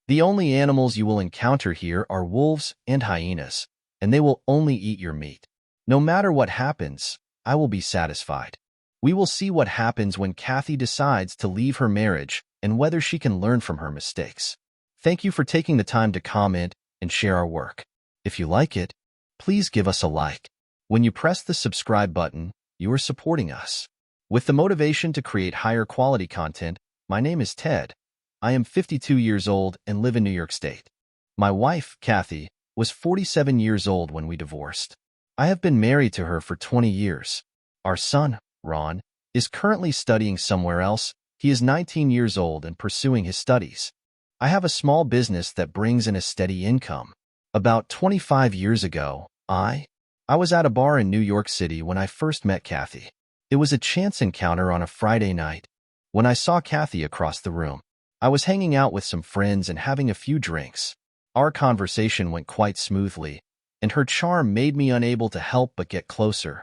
The only animals you will encounter here are wolves and hyenas, and they will only eat your meat. No matter what happens, I will be satisfied. We will see what happens when Kathy decides to leave her marriage and whether she can learn from her mistakes. Thank you for taking the time to comment and share our work. If you like it, please give us a like. When you press the subscribe button, you are supporting us. With the motivation to create higher quality content, my name is Ted. I am 52 years old and live in New York State. My wife, Kathy, was 47 years old when we divorced. I have been married to her for 20 years. Our son, Ron, is currently studying somewhere else. He is 19 years old and pursuing his studies. I have a small business that brings in a steady income. About 25 years ago, I was at a bar in New York City when I first met Kathy. It was a chance encounter on a Friday night. When I saw Kathy across the room, I was hanging out with some friends and having a few drinks. Our conversation went quite smoothly, and her charm made me unable to help but get closer.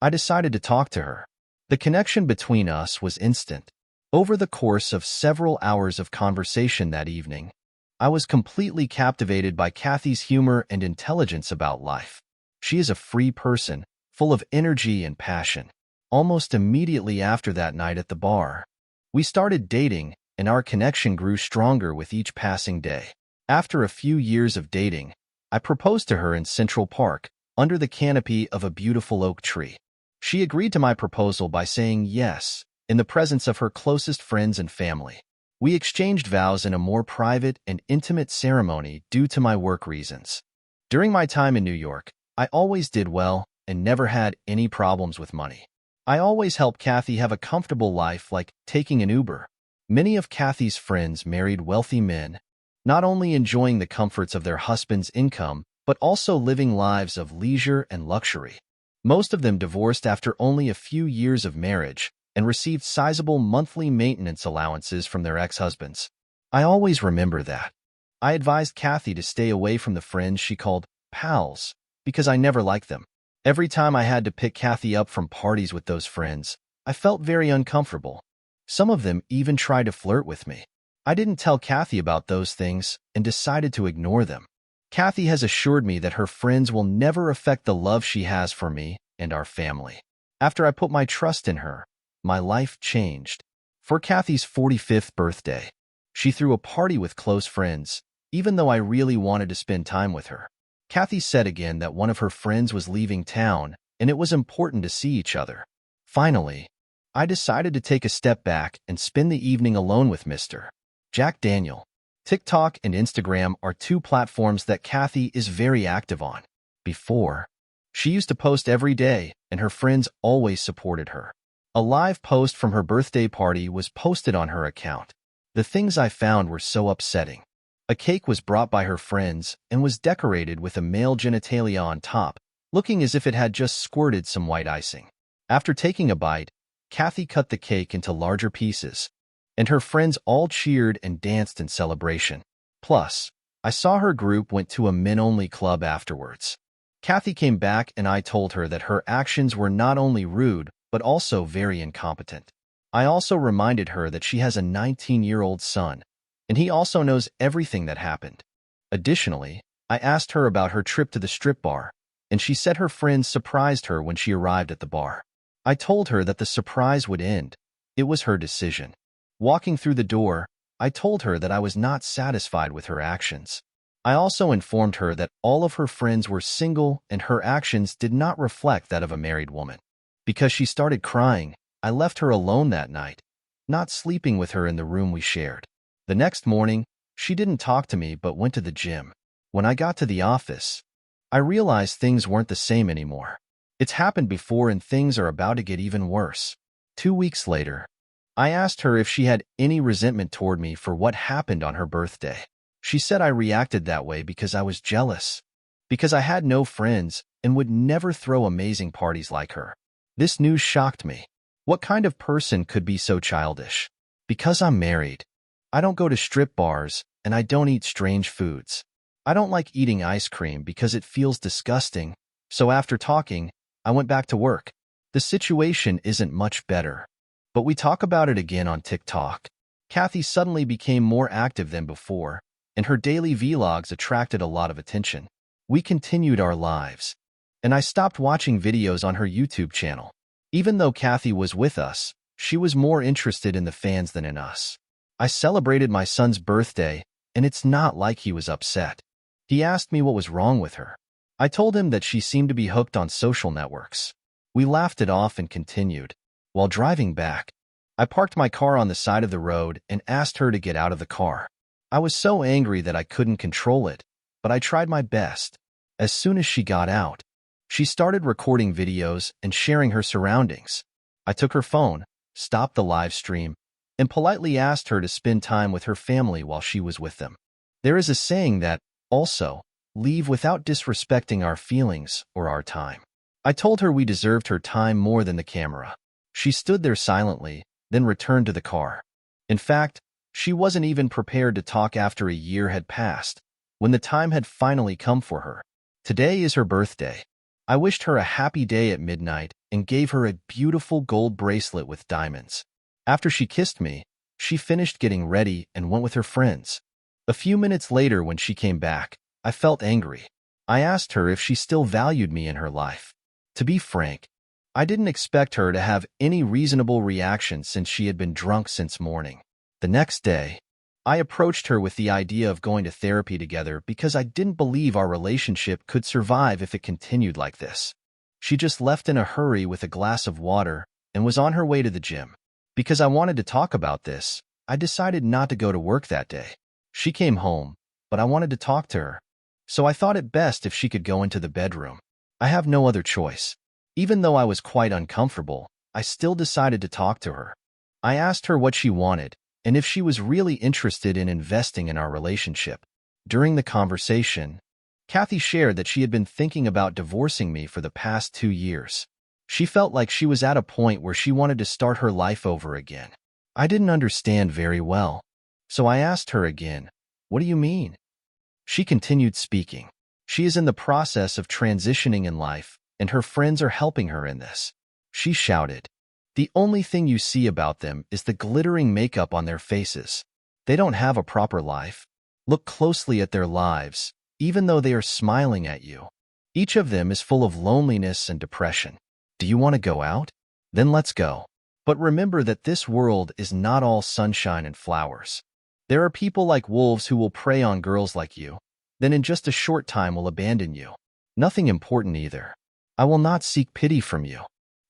I decided to talk to her. The connection between us was instant. Over the course of several hours of conversation that evening, I was completely captivated by Kathy's humor and intelligence about life. She is a free person, full of energy and passion. Almost immediately after that night at the bar, we started dating, and our connection grew stronger with each passing day. After a few years of dating, I proposed to her in Central Park, under the canopy of a beautiful oak tree. She agreed to my proposal by saying yes, in the presence of her closest friends and family. We exchanged vows in a more private and intimate ceremony due to my work reasons. During my time in New York, I always did well and never had any problems with money. I always helped Kathy have a comfortable life, like taking an Uber. Many of Kathy's friends married wealthy men, not only enjoying the comforts of their husband's income, but also living lives of leisure and luxury. Most of them divorced after only a few years of marriage and received sizable monthly maintenance allowances from their ex-husbands. I always remember that. I advised Kathy to stay away from the friends she called pals because I never liked them. Every time I had to pick Kathy up from parties with those friends, I felt very uncomfortable. Some of them even tried to flirt with me. I didn't tell Kathy about those things and decided to ignore them. Kathy has assured me that her friends will never affect the love she has for me and our family. After I put my trust in her, my life changed. For Kathy's 45th birthday, she threw a party with close friends, even though I really wanted to spend time with her. Kathy said again that one of her friends was leaving town and it was important to see each other. Finally, I decided to take a step back and spend the evening alone with Mr. Jack Daniel. TikTok and Instagram are two platforms that Kathy is very active on. Before, she used to post every day, and her friends always supported her. A live post from her birthday party was posted on her account. The things I found were so upsetting. A cake was brought by her friends and was decorated with a male genitalia on top, looking as if it had just squirted some white icing. After taking a bite, Kathy cut the cake into larger pieces, and her friends all cheered and danced in celebration. Plus, I saw her group went to a men-only club afterwards. Kathy came back and I told her that her actions were not only rude, but also very incompetent. I also reminded her that she has a 19-year-old son, and he also knows everything that happened. Additionally, I asked her about her trip to the strip bar, and she said her friends surprised her when she arrived at the bar. I told her that the surprise would end. It was her decision. Walking through the door, I told her that I was not satisfied with her actions. I also informed her that all of her friends were single and her actions did not reflect that of a married woman. Because she started crying, I left her alone that night, not sleeping with her in the room we shared. The next morning, she didn't talk to me but went to the gym. When I got to the office, I realized things weren't the same anymore. It's happened before and things are about to get even worse. 2 weeks later, I asked her if she had any resentment toward me for what happened on her birthday. She said I reacted that way because I was jealous, because I had no friends and would never throw amazing parties like her. This news shocked me. What kind of person could be so childish? Because I'm married, I don't go to strip bars and I don't eat strange foods. I don't like eating ice cream because it feels disgusting, so after talking, I went back to work. The situation isn't much better, but we talk about it again on TikTok. Kathy suddenly became more active than before, and her daily vlogs attracted a lot of attention. We continued our lives, and I stopped watching videos on her YouTube channel. Even though Kathy was with us, she was more interested in the fans than in us. I celebrated my son's birthday, and it's not like he was upset. He asked me what was wrong with her. I told him that she seemed to be hooked on social networks. We laughed it off and continued. While driving back, I parked my car on the side of the road and asked her to get out of the car. I was so angry that I couldn't control it, but I tried my best. As soon as she got out, she started recording videos and sharing her surroundings. I took her phone, stopped the live stream, and politely asked her to spend time with her family while she was with them. There is a saying that, also, leave without disrespecting our feelings or our time. I told her we deserved her time more than the camera. She stood there silently, then returned to the car. In fact, she wasn't even prepared to talk after a year had passed, when the time had finally come for her. Today is her birthday. I wished her a happy day at midnight and gave her a beautiful gold bracelet with diamonds. After she kissed me, she finished getting ready and went with her friends. A few minutes later, when she came back, I felt angry. I asked her if she still valued me in her life. To be frank, I didn't expect her to have any reasonable reaction since she had been drunk since morning. The next day, I approached her with the idea of going to therapy together because I didn't believe our relationship could survive if it continued like this. She just left in a hurry with a glass of water and was on her way to the gym. Because I wanted to talk about this, I decided not to go to work that day. She came home, but I wanted to talk to her, so I thought it best if she could go into the bedroom. I have no other choice. Even though I was quite uncomfortable, I still decided to talk to her. I asked her what she wanted and if she was really interested in investing in our relationship. During the conversation, Kathy shared that she had been thinking about divorcing me for the past 2 years. She felt like she was at a point where she wanted to start her life over again. I didn't understand very well, so I asked her again, "What do you mean?" She continued speaking. She is in the process of transitioning in life, and her friends are helping her in this. She shouted, "The only thing you see about them is the glittering makeup on their faces. They don't have a proper life. Look closely at their lives, even though they are smiling at you. Each of them is full of loneliness and depression. Do you want to go out? Then let's go. But remember that this world is not all sunshine and flowers. There are people like wolves who will prey on girls like you, then in just a short time will abandon you. Nothing important either. I will not seek pity from you.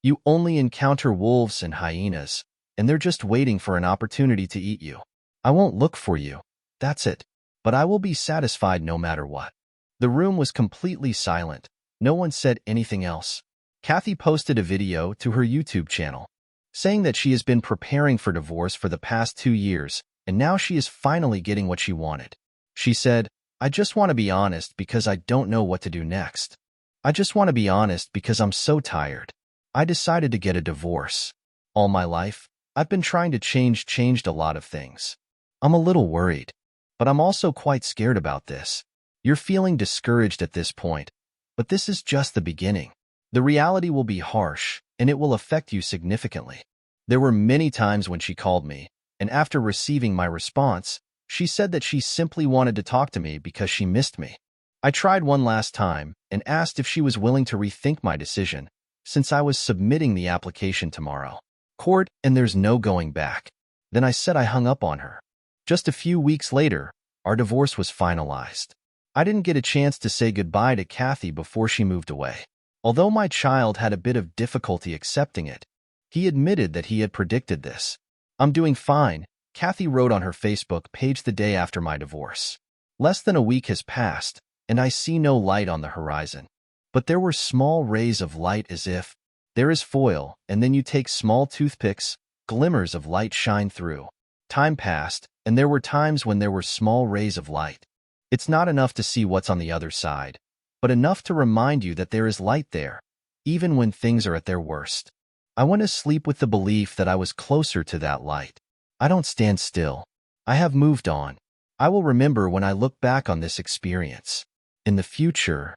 You only encounter wolves and hyenas, and they're just waiting for an opportunity to eat you. I won't look for you. That's it. But I will be satisfied no matter what." The room was completely silent. No one said anything else. Kathy posted a video to her YouTube channel, saying that she has been preparing for divorce for the past 2 years, and now she is finally getting what she wanted. She said, "I just want to be honest because I don't know what to do next. I just want to be honest because I'm so tired. I decided to get a divorce. All my life, I've been trying to changed a lot of things. I'm a little worried, but I'm also quite scared about this. You're feeling discouraged at this point, but this is just the beginning. The reality will be harsh, and it will affect you significantly." There were many times when she called me, and after receiving my response, she said that she simply wanted to talk to me because she missed me. I tried one last time and asked if she was willing to rethink my decision, since I was submitting the application tomorrow. Court, and there's no going back. Then I said I hung up on her. Just a few weeks later, our divorce was finalized. I didn't get a chance to say goodbye to Kathy before she moved away. Although my child had a bit of difficulty accepting it, he admitted that he had predicted this. "I'm doing fine," Kathy wrote on her Facebook page the day after my divorce. Less than a week has passed, and I see no light on the horizon. But there were small rays of light, as if there is foil, and then you take small toothpicks, glimmers of light shine through. Time passed, and there were times when there were small rays of light. It's not enough to see what's on the other side, but enough to remind you that there is light there, even when things are at their worst. I went to sleep with the belief that I was closer to that light. I don't stand still. I have moved on. I will remember when I look back on this experience. In the future,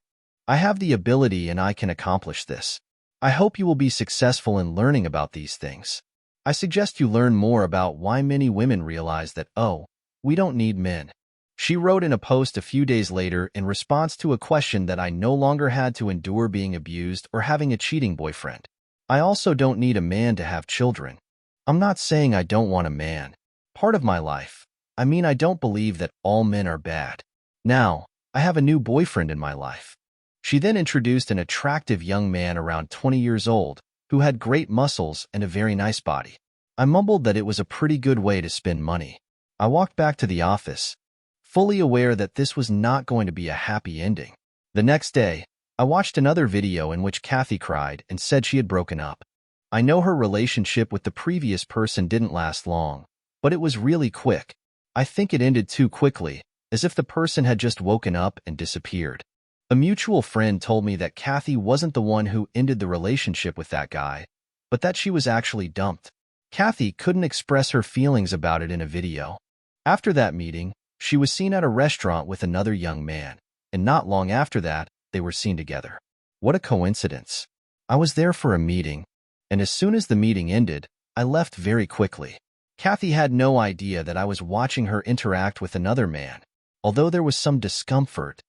I have the ability and I can accomplish this. I hope you will be successful in learning about these things. I suggest you learn more about why many women realize that, oh, we don't need men. She wrote in a post a few days later in response to a question that I no longer had to endure being abused or having a cheating boyfriend. I also don't need a man to have children. I'm not saying I don't want a man. Part of my life. I mean, I don't believe that all men are bad. Now, I have a new boyfriend in my life. She then introduced an attractive young man around 20 years old who had great muscles and a very nice body. I mumbled that it was a pretty good way to spend money. I walked back to the office, fully aware that this was not going to be a happy ending. The next day, I watched another video in which Kathy cried and said she had broken up. I know her relationship with the previous person didn't last long, but it was really quick. I think it ended too quickly, as if the person had just woken up and disappeared. A mutual friend told me that Kathy wasn't the one who ended the relationship with that guy, but that she was actually dumped. Kathy couldn't express her feelings about it in a video. After that meeting, she was seen at a restaurant with another young man, and not long after that, they were seen together. What a coincidence. I was there for a meeting, and as soon as the meeting ended, I left very quickly. Kathy had no idea that I was watching her interact with another man. Although there was some discomfort,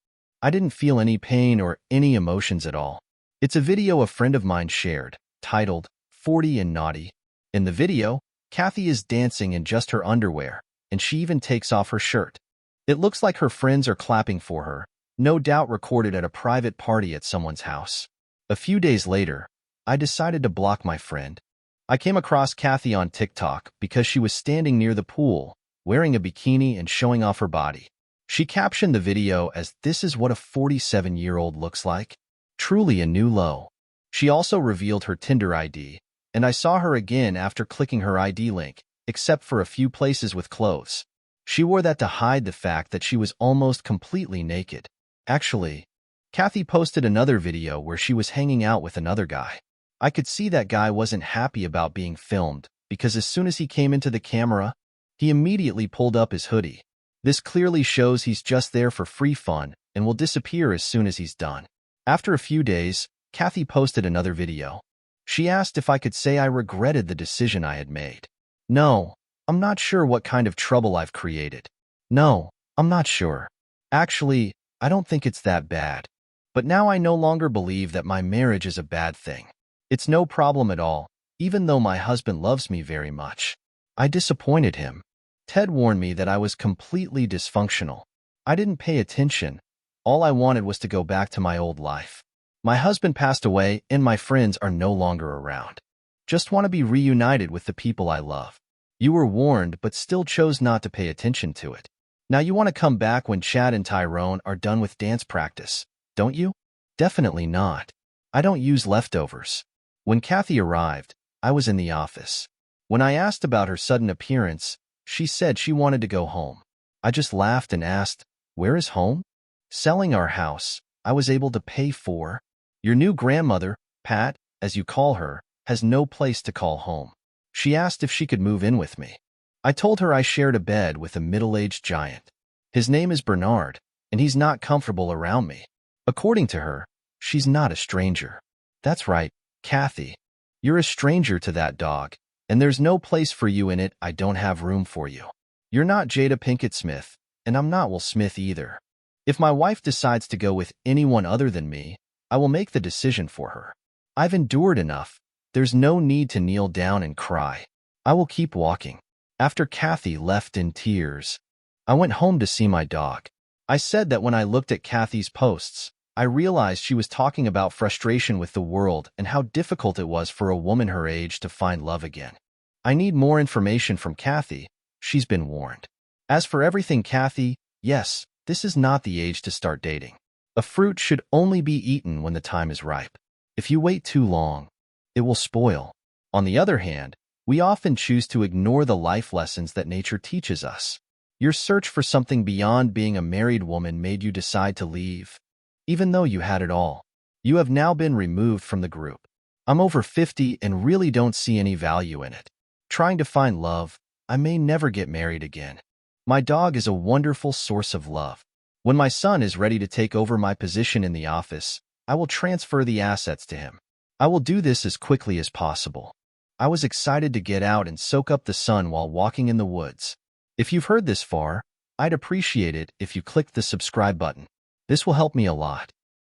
I didn't feel any pain or any emotions at all. It's a video a friend of mine shared, titled 40 and Naughty. In the video, Kathy is dancing in just her underwear, and she even takes off her shirt. It looks like her friends are clapping for her, no doubt recorded at a private party at someone's house. A few days later, I decided to block my friend. I came across Kathy on TikTok because she was standing near the pool, wearing a bikini and showing off her body. She captioned the video as, "This is what a 47-year-old looks like. Truly a new low." She also revealed her Tinder ID, and I saw her again after clicking her ID link, except for a few places with clothes. She wore that to hide the fact that she was almost completely naked. Actually, Kathy posted another video where she was hanging out with another guy. I could see that guy wasn't happy about being filmed because as soon as he came into the camera, he immediately pulled up his hoodie. This clearly shows he's just there for free fun and will disappear as soon as he's done. After a few days, Kathy posted another video. She asked if I could say I regretted the decision I had made. No, I'm not sure what kind of trouble I've created. No, I'm not sure. Actually, I don't think it's that bad. But now I no longer believe that my marriage is a bad thing. It's no problem at all, even though my husband loves me very much. I disappointed him. Ted warned me that I was completely dysfunctional. I didn't pay attention. All I wanted was to go back to my old life. My husband passed away and my friends are no longer around. Just want to be reunited with the people I love. You were warned but still chose not to pay attention to it. Now you want to come back when Chad and Tyrone are done with dance practice, don't you? Definitely not. I don't use leftovers. When Kathy arrived, I was in the office. When I asked about her sudden appearance, she said she wanted to go home. I just laughed and asked, "Where is home?" "Selling our house, I was able to pay for. Your new grandmother, Pat, as you call her, has no place to call home." She asked if she could move in with me. I told her I shared a bed with a middle-aged giant. His name is Bernard, and he's not comfortable around me. According to her, she's not a stranger. That's right, Kathy. You're a stranger to that dog, and there's no place for you in it. I don't have room for you. You're not Jada Pinkett Smith, and I'm not Will Smith either. If my wife decides to go with anyone other than me, I will make the decision for her. I've endured enough. There's no need to kneel down and cry. I will keep walking. After Kathy left in tears, I went home to see my dog. I said that when I looked at Kathy's posts, I realized she was talking about frustration with the world and how difficult it was for a woman her age to find love again. I need more information from Kathy. She's been warned. As for everything, Kathy, yes, this is not the age to start dating. A fruit should only be eaten when the time is ripe. If you wait too long, it will spoil. On the other hand, we often choose to ignore the life lessons that nature teaches us. Your search for something beyond being a married woman made you decide to leave. Even though you had it all, you have now been removed from the group. I'm over 50 and really don't see any value in it. Trying to find love, I may never get married again. My dog is a wonderful source of love. When my son is ready to take over my position in the office, I will transfer the assets to him. I will do this as quickly as possible. I was excited to get out and soak up the sun while walking in the woods. If you've heard this far, I'd appreciate it if you clicked the subscribe button. This will help me a lot.